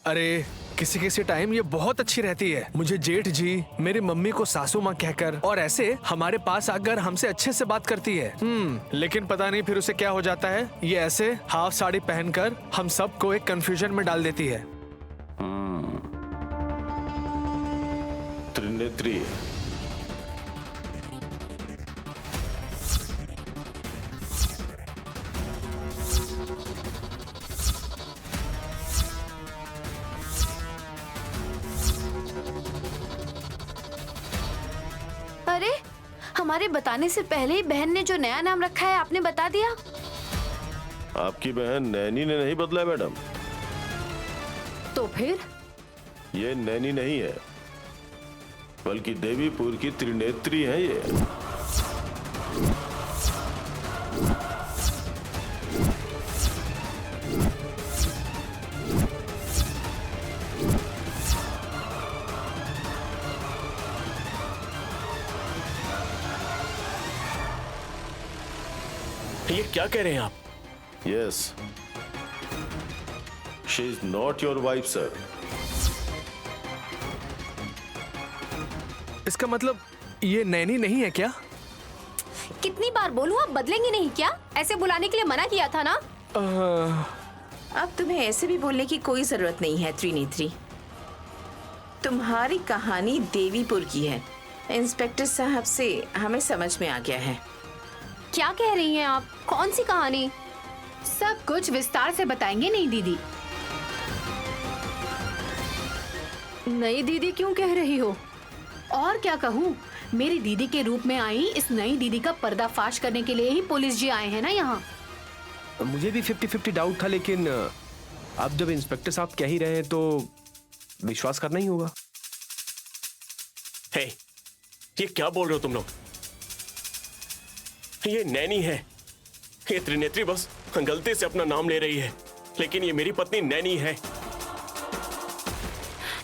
अरे किसी किसी टाइम ये बहुत अच्छी रहती है। मुझे जेठ जी, मेरी मम्मी को सासू माँ कहकर और ऐसे हमारे पास आकर हमसे अच्छे से बात करती है। लेकिन पता नहीं फिर उसे क्या हो जाता है। ये ऐसे हाफ साड़ी पहनकर हम सबको एक कंफ्यूजन में डाल देती है। त्रिनेत्री, अरे हमारे बताने से पहले ही बहन ने जो नया नाम रखा है आपने बता दिया। आपकी बहन नैनी ने नहीं बदला मैडम। तो फिर ये नैनी नहीं है, बल्कि देवीपुर की त्रिनेत्री है ये। ये क्या कह रहे हैं आप? Yes, she is not your wife sir. इसका मतलब ये नैनी नहीं है क्या? कितनी बार बोलूं, आप बदलेंगे नहीं क्या? ऐसे बुलाने के लिए मना किया था ना। अब तुम्हें ऐसे भी बोलने की कोई जरूरत नहीं है त्रिनेत्री। तुम्हारी कहानी देवीपुर की है। इंस्पेक्टर साहब से हमें समझ में आ गया है। क्या कह रही हैं आप? कौन सी कहानी? सब कुछ विस्तार से बताएंगे नहीं दीदी। नई दीदी क्यों कह रही हो? और क्या कहूँ, मेरी दीदी के रूप में आई इस नई दीदी का पर्दाफाश करने के लिए ही पुलिस जी आए हैं ना यहाँ। मुझे भी 50-50 डाउट था, लेकिन अब जब इंस्पेक्टर साहब कह ही रहे हैं तो विश्वास करना ही होगा। हे, ये क्या बोल रहे हो तुम लोग? ये नैनी है। ये त्रिनेत्री बस गलती से अपना नाम ले रही है, लेकिन ये मेरी पत्नी नैनी है।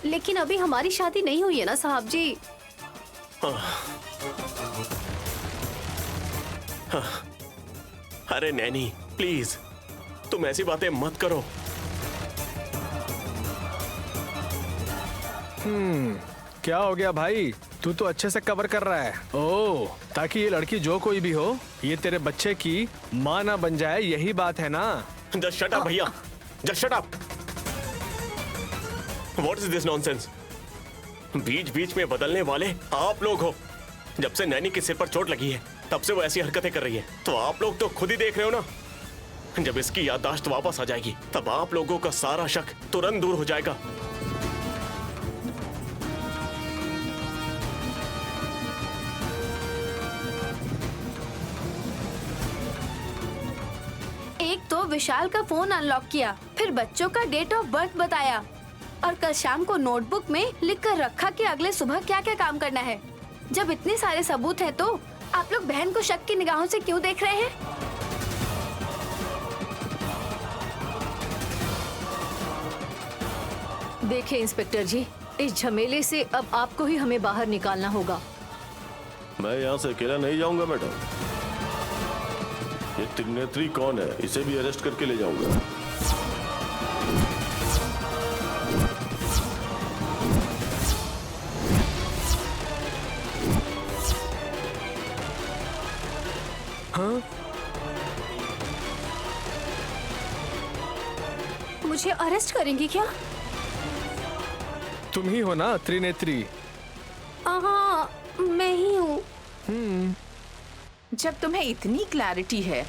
लेकिन अभी हमारी शादी नहीं हुई है ना साहब जी। अरे नैनी प्लीज, तुम ऐसी बातें मत करो। क्या हो गया भाई? तू तो अच्छे से कवर कर रहा है। ओह, ताकि ये लड़की जो कोई भी हो, ये तेरे बच्चे की माँ ना बन जाए, यही बात है ना? जस्ट शट अप भैया, just shut up. What is this nonsense? बीच बीच में बदलने वाले आप लोग हो। जब से नैनी के सिर पर चोट लगी है तब से वो ऐसी हरकतें कर रही है, तो आप लोग तो खुद ही देख रहे हो ना। जब इसकी याददाश्त वापस आ जाएगी तब आप लोगों का सारा शक तुरंत दूर हो जाएगा। एक तो विशाल का फोन अनलॉक किया, फिर बच्चों का डेट ऑफ बर्थ बताया और कल शाम को नोटबुक में लिख कर रखा कि अगले सुबह क्या क्या काम करना है। जब इतने सारे सबूत हैं तो आप लोग बहन को शक की निगाहों से क्यों देख रहे हैं? देखिए इंस्पेक्टर जी, इस झमेले से अब आपको ही हमें बाहर निकालना होगा। मैं यहाँ से अकेला नहीं जाऊंगा मैडम। ये त्रिनेत्री कौन है, इसे भी अरेस्ट करके ले जाऊंगा। हाँ? मुझे अरेस्ट करेंगी क्या? तुम ही हो ना त्रिनेत्री? हाँ, मैं ही हूँ। जब तुम्हें इतनी क्लैरिटी है,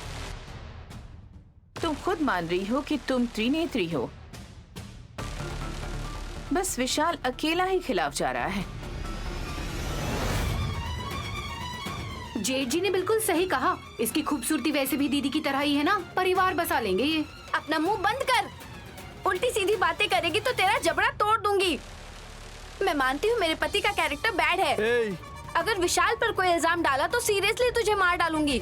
तुम खुद मान रही हो कि तुम त्रिनेत्री हो, बस विशाल अकेला ही खिलाफ जा रहा है। जेठ जी ने बिल्कुल सही कहा। इसकी खूबसूरती वैसे भी दीदी की तरह ही है ना, परिवार बसा लेंगे ये। अपना मुंह बंद कर। उल्टी सीधी बातें करेगी तो तेरा जबड़ा तोड़ दूंगी। मैं मानती हूँ मेरे पति का कैरेक्टर बैड है। ए, अगर विशाल पर कोई इल्जाम डाला तो सीरियसली तुझे मार डालूंगी।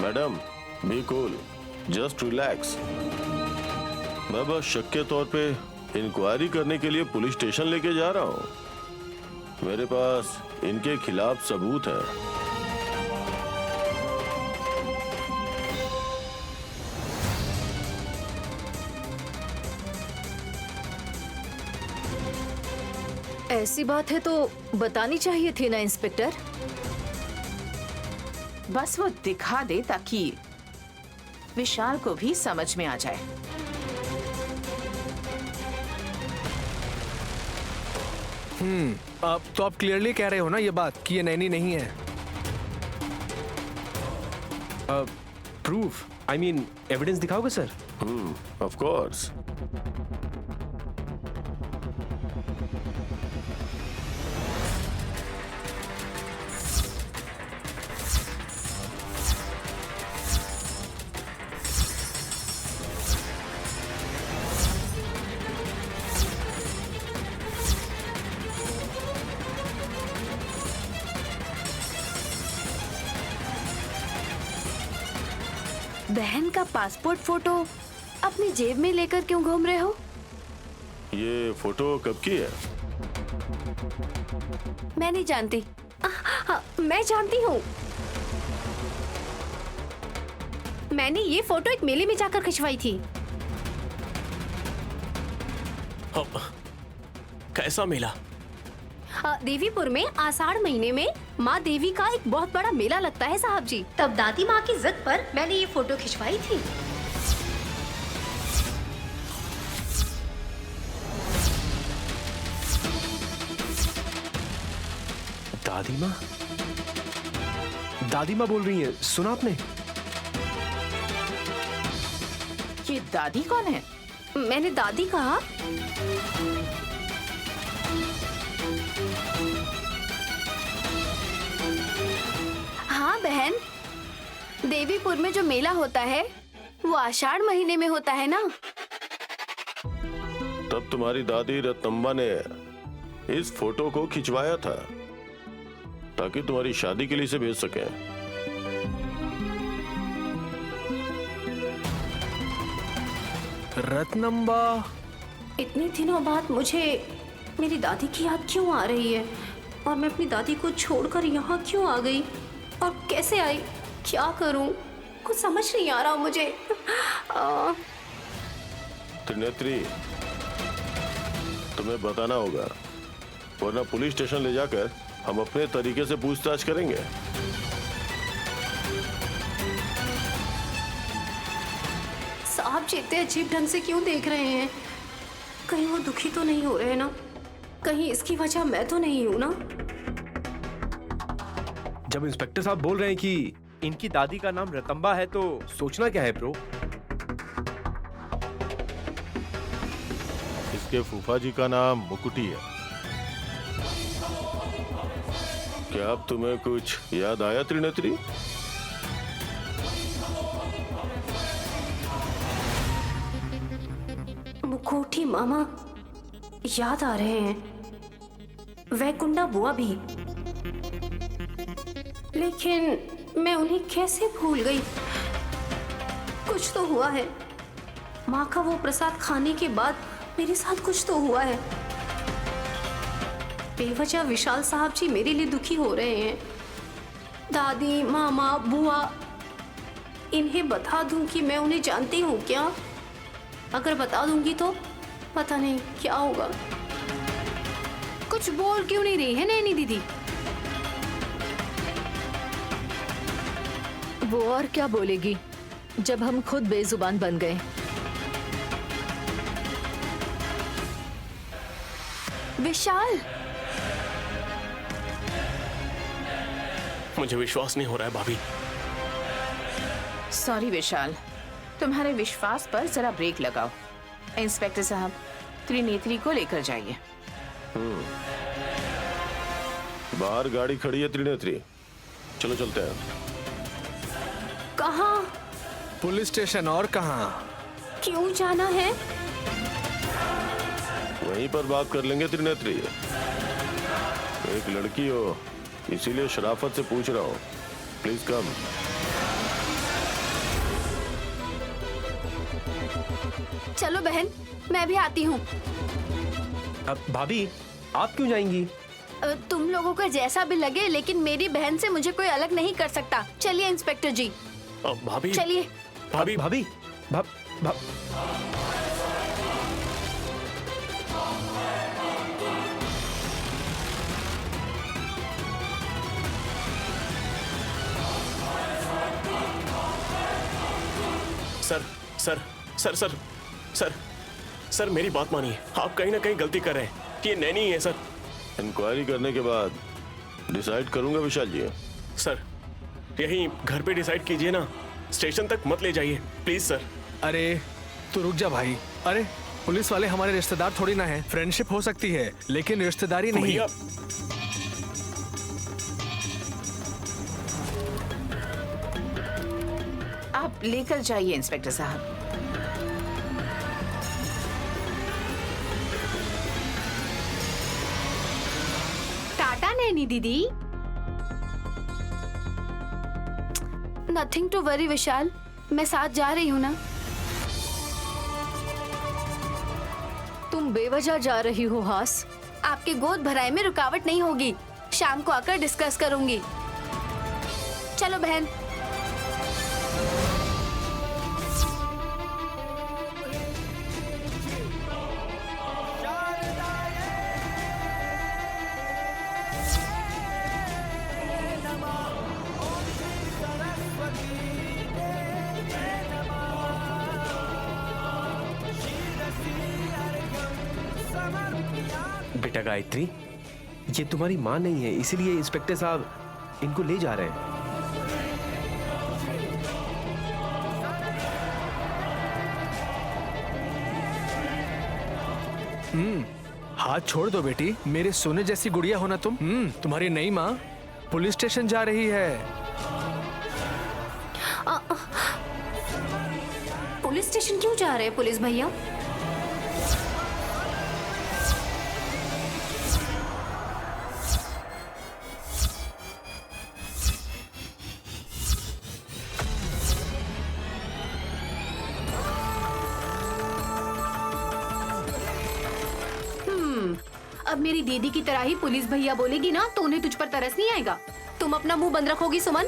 Madam be cool, just relax. मैं बस शक के तौर पे इंक्वायरी करने के लिए पुलिस स्टेशन लेके जा रहा हूँ। मेरे पास इनके खिलाफ सबूत है। ऐसी बात है तो बतानी चाहिए थी ना इंस्पेक्टर। बस वो दिखा दे ताकि विशाल को भी समझ में आ जाए। अब तो आप क्लियरली कह रहे हो ना ये बात कि ये नैनी नहीं है। प्रूफ, आई मीन एविडेंस दिखाओगे सर? Of course. बहन का पासपोर्ट फोटो अपनी जेब में लेकर क्यों घूम रहे हो? ये फोटो कब की है? मैं नहीं जानती। मैं जानती हूँ। मैंने ये फोटो एक मेले में जाकर खिंचवाई थी। अब कैसा मेला? देवीपुर में आषाढ़ महीने में माँ देवी का एक बहुत बड़ा मेला लगता है साहब जी। तब दादी माँ की जिद पर मैंने ये फोटो खिंचवाई थी। दादी माँ? दादी माँ बोल रही है, सुना आपने? ये दादी कौन है? मैंने दादी कहा? हाँ बहन, देवीपुर में जो मेला होता है वो आषाढ़ महीने में होता है ना। तब तुम्हारी दादी रत्नम्बा ने इस फोटो को खिंचवाया था ताकि तुम्हारी शादी के लिए इसे भेज सके। रत्नम्बा? इतने दिनों बाद मुझे मेरी दादी की याद क्यों आ रही है? और मैं अपनी दादी को छोड़कर यहाँ क्यों आ गई? और कैसे आई? क्या करूं? कुछ समझ नहीं आ रहा मुझे। त्रिनेत्री, तुम्हें बताना होगा, वरना पुलिस स्टेशन ले जाकर हम अपने तरीके से पूछताछ करेंगे। साहब जी इतने अजीब ढंग से क्यों देख रहे हैं? कहीं वो दुखी तो नहीं हो रहे ना? कहीं इसकी वजह मैं तो नहीं हूं ना? जब इंस्पेक्टर साहब बोल रहे हैं कि इनकी दादी का नाम रतंबा है तो सोचना क्या है ब्रो? इसके फूफा जी का नाम मुकुटी है। क्या अब तुम्हें कुछ याद आया त्रिनेत्री? मुखोटी मामा याद आ रहे हैं, वैकुंडा बुआ भी, लेकिन मैं उन्हें कैसे भूल गई? कुछ तो हुआ है। माँ का वो प्रसाद खाने के बाद मेरे साथ कुछ तो हुआ है। बेवजह विशाल साहब जी मेरे लिए दुखी हो रहे हैं। दादी, मामा, बुआ, इन्हें बता दूं कि मैं उन्हें जानती हूँ क्या? अगर बता दूंगी तो पता नहीं क्या होगा। कुछ बोल क्यों नहीं रही है नैनी दीदी? वो और क्या बोलेगी जब हम खुद बेजुबान बन गए। विशाल, मुझे विश्वास नहीं हो रहा है भाभी। सॉरी विशाल, तुम्हारे विश्वास पर जरा ब्रेक लगाओ। इंस्पेक्टर साहब, त्रिनेत्री को लेकर जाइए। बाहर गाड़ी खड़ी है त्रिनेत्री, चलो चलते हैं। कहाँ? Police station. और कहाँ? क्यों जाना है? वहीं पर बात कर लेंगे त्रिनेत्री। एक लड़की हो इसीलिए शराफत से पूछ रहा हूँ, प्लीज कम। चलो बहन, मैं भी आती हूँ। अब भाभी आप क्यों जाएंगी? तुम लोगों को जैसा भी लगे, लेकिन मेरी बहन से मुझे कोई अलग नहीं कर सकता। चलिए इंस्पेक्टर जी, अब भाभी, चलिए। भाभी, भाभी भाभ भाभ sir sir sir sir sir sir मेरी बात मानिए, आप कहीं ना कहीं गलती कर रहे हैं। ये नैनी ही है सर। इंक्वायरी करने के बाद डिसाइड करूंगा विशाल जी। सर यहीं घर पे डिसाइड कीजिए ना, स्टेशन तक मत ले जाइए प्लीज सर। अरे तू रुक जा भाई। अरे पुलिस वाले हमारे रिश्तेदार थोड़ी ना है, फ्रेंडशिप हो सकती है लेकिन रिश्तेदारी नहीं। भैया आप लेकर जाइए इंस्पेक्टर साहब। टाटा नैनी दीदी। नथिंग टू वरी विशाल, मैं साथ जा रही हूँ ना। तुम बेवजह जा रही हो हास। आपके गोद भराई में रुकावट नहीं होगी, शाम को आकर डिस्कस करूंगी। चलो बहन। बेटा गायत्री, ये तुम्हारी माँ नहीं है, इसीलिए इंस्पेक्टर साहब इनको ले जा रहे हैं। हाथ छोड़ दो बेटी, मेरे सोने जैसी गुड़िया हो ना तुम। तुम्हारी नई माँ पुलिस स्टेशन जा रही है। पुलिस स्टेशन क्यों जा रहे हैं पुलिस भैया? अब मेरी दीदी की तरह ही पुलिस भैया बोलेगी ना तो उन्हें तुझ पर तरस नहीं आएगा। तुम अपना मुंह बंद रखोगी सुमन?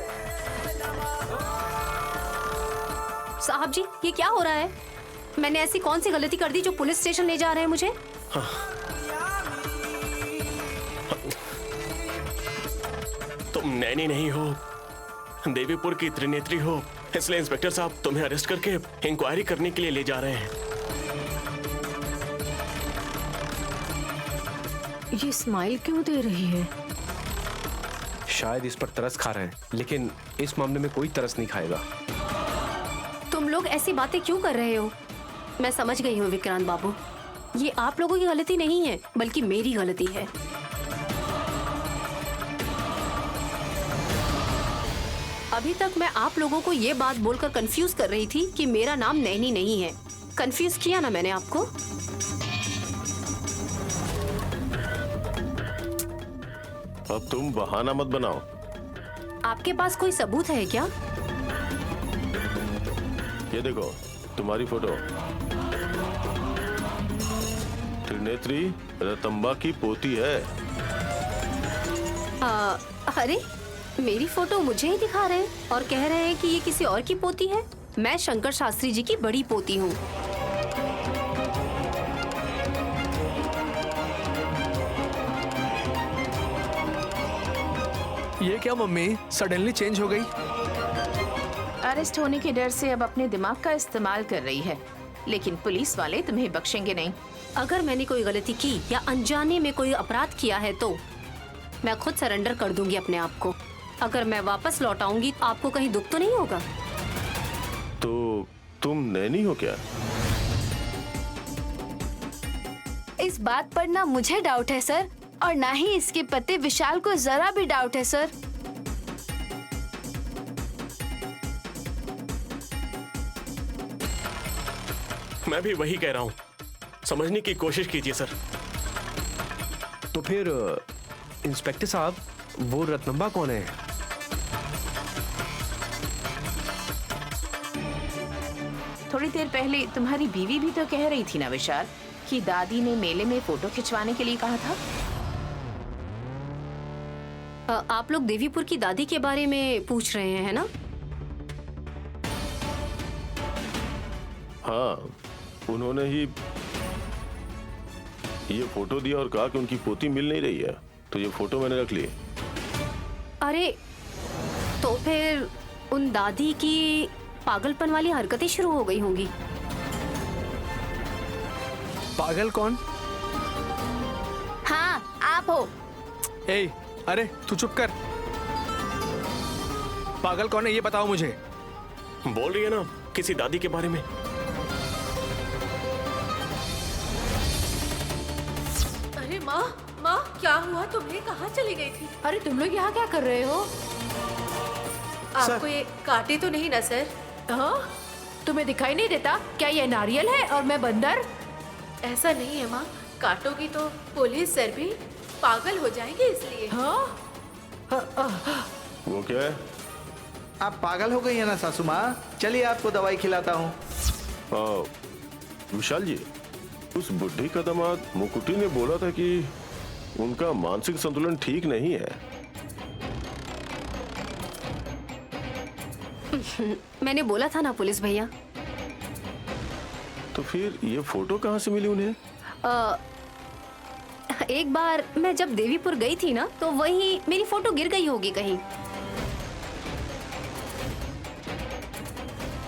साहब जी, ये क्या हो रहा है? मैंने ऐसी कौन सी गलती कर दी जो पुलिस स्टेशन ले जा रहे हैं मुझे? तुम नैनी नहीं हो, देवीपुर की त्रिनेत्री हो, इसलिए इंस्पेक्टर साहब तुम्हें अरेस्ट करके इंक्वायरी करने के लिए ले जा रहे हैं। ये स्माइल क्यों दे रही है? शायद इस पर तरस खा रहे हैं, लेकिन इस मामले में कोई तरस नहीं खाएगा। तुम लोग ऐसी बातें क्यों कर रहे हो? मैं समझ गई हूँ विक्रांत बाबू, ये आप लोगों की गलती नहीं है बल्कि मेरी गलती है। अभी तक मैं आप लोगों को ये बात बोलकर कंफ्यूज कर रही थी कि मेरा नाम नैनी नहीं है। कंफ्यूज किया ना मैंने आपको? अब तुम बहाना मत बनाओ। आपके पास कोई सबूत है क्या? ये देखो तुम्हारी फोटो, त्रिनेत्री रतंबा की पोती है। अरे मेरी फोटो मुझे ही दिखा रहे हैं और कह रहे हैं कि ये किसी और की पोती है। मैं शंकर शास्त्री जी की बड़ी पोती हूँ। ये क्या मम्मी सडनली चेंज हो गई? अरेस्ट होने के डर से अब अपने दिमाग का इस्तेमाल कर रही है, लेकिन पुलिस वाले तुम्हें बख्शेंगे नहीं। अगर मैंने कोई गलती की या अनजाने में कोई अपराध किया है तो मैं खुद सरेंडर कर दूंगी अपने आप को। अगर मैं वापस लौट आऊंगी तो आपको कहीं दुख तो नहीं होगा? तो तुम नैनी हो क्या? इस बात पर ना मुझे डाउट है सर, और ना ही इसके पति विशाल को जरा भी डाउट है सर। मैं भी वही कह रहा हूँ, समझने की कोशिश कीजिए सर। तो फिर इंस्पेक्टर साहब, वो रत्नम्बा कौन है? थोड़ी देर पहले तुम्हारी बीवी भी तो कह रही थी ना विशाल कि दादी ने मेले में फोटो खिंचवाने के लिए कहा था। आप लोग देवीपुर की दादी के बारे में पूछ रहे हैं, है ना? हाँ, उन्होंने ही ये फोटो दिया और कहा कि उनकी पोती मिल नहीं रही है, तो ये फोटो मैंने रख ली। अरे तो फिर उन दादी की पागलपन वाली हरकतें शुरू हो गई होंगी। पागल कौन? हाँ आप हो। ए, अरे तू चुप कर। पागल कौन है ये बताओ मुझे। बोल रही है ना किसी दादी के बारे में। अरे माँ, माँ क्या हुआ तुम्हें? कहाँ चली गई थी? अरे तुम लोग यहाँ क्या कर रहे हो? आपको ये काटे तो नहीं ना सर? हाँ, तुम्हें दिखाई नहीं देता क्या ये नारियल है और मैं बंदर? ऐसा नहीं है माँ, काटोगी तो पुलिस सर भी पागल हो जाएंगे इसलिए। हाँ? वो क्या है? आप पागल हो गई है ना सासू माँ? चलिए आपको दवाई खिलाता हूँ। विशाल जी, उस बुढ़ी का दामाद मुकुटी ने बोला था कि उनका मानसिक संतुलन ठीक नहीं है। मैंने बोला था ना पुलिस भैया। तो फिर ये फोटो कहाँ से मिली उन्हें? एक बार मैं जब देवीपुर गई थी ना, तो वहीं मेरी फोटो गिर गई होगी कहीं।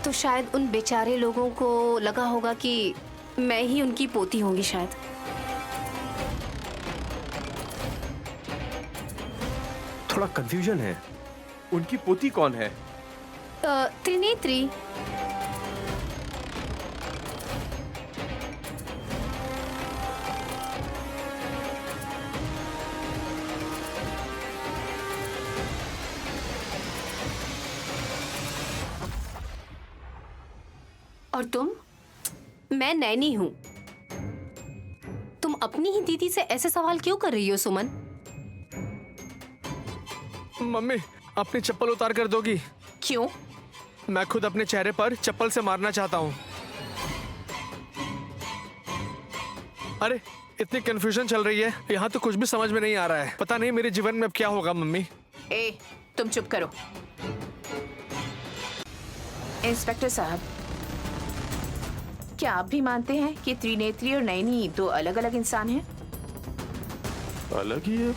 तो शायद उन बेचारे लोगों को लगा होगा कि मैं ही उनकी पोती होंगी शायद। थोड़ा कंफ्यूजन है। उनकी पोती कौन है? त्रिनेत्री। और तुम? मैं नैनी हूँ। तुम अपनी ही दीदी से ऐसे सवाल क्यों कर रही हो सुमन? मम्मी अपनी चप्पल उतार कर दोगी? क्यों? मैं खुद अपने चेहरे पर चप्पल से मारना चाहता हूँ। अरे इतनी कंफ्यूजन चल रही है, यहाँ तो कुछ भी समझ में नहीं आ रहा है। पता नहीं मेरे जीवन में अब क्या होगा। मम्मी ए, तुम चुप करो। इंस्पेक्टर साहब, क्या आप भी मानते हैं कि त्रिनेत्री और नैनी दो अलग अलग इंसान हैं? अलग ही है।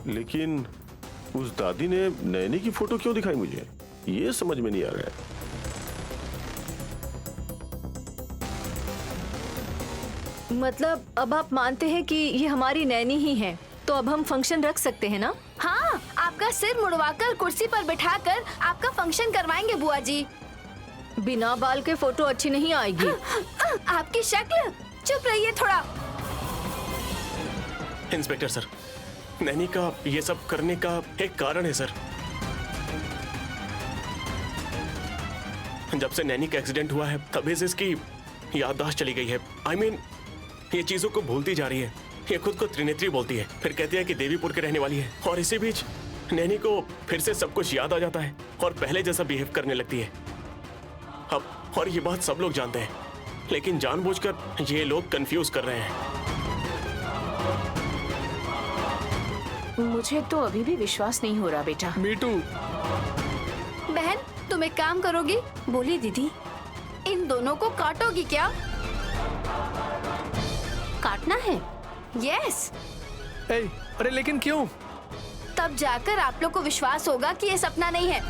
लेकिन उस दादी ने नैनी की फोटो क्यों दिखाई मुझे, ये समझ में नहीं आ रहा है। मतलब अब आप मानते हैं कि ये हमारी नैनी ही है, तो अब हम फंक्शन रख सकते हैं ना? हाँ, आपका सिर मुड़वाकर कुर्सी पर बिठाकर आपका फंक्शन करवाएंगे बुआ जी। बिना बाल के फोटो अच्छी नहीं आएगी। आपकी शक्ल। चुप रहिए थोड़ा। इंस्पेक्टर सर, नैनी का ये सब करने का एक कारण है सर। जब से नैनी का एक्सीडेंट हुआ है तभी से इसकी याददाश्त चली गई है। I mean, ये चीजों को भूलती जा रही है। ये खुद को त्रिनेत्री बोलती है, फिर कहती है कि देवीपुर के रहने वाली है, और इसी बीच नैनी को फिर से सब कुछ याद आ जाता है और पहले जैसा बिहेव करने लगती है। अब और ये बात सब लोग जानते हैं, लेकिन जानबूझकर ये लोग कंफ्यूज कर रहे हैं। मुझे तो अभी भी विश्वास नहीं हो रहा बेटा। मीटू। बहन तुम एक काम करोगी? बोली दीदी। इन दोनों को काटोगी क्या? काटना है? यस। अरे लेकिन क्यों? तब जाकर आप लोग को विश्वास होगा कि ये सपना नहीं है।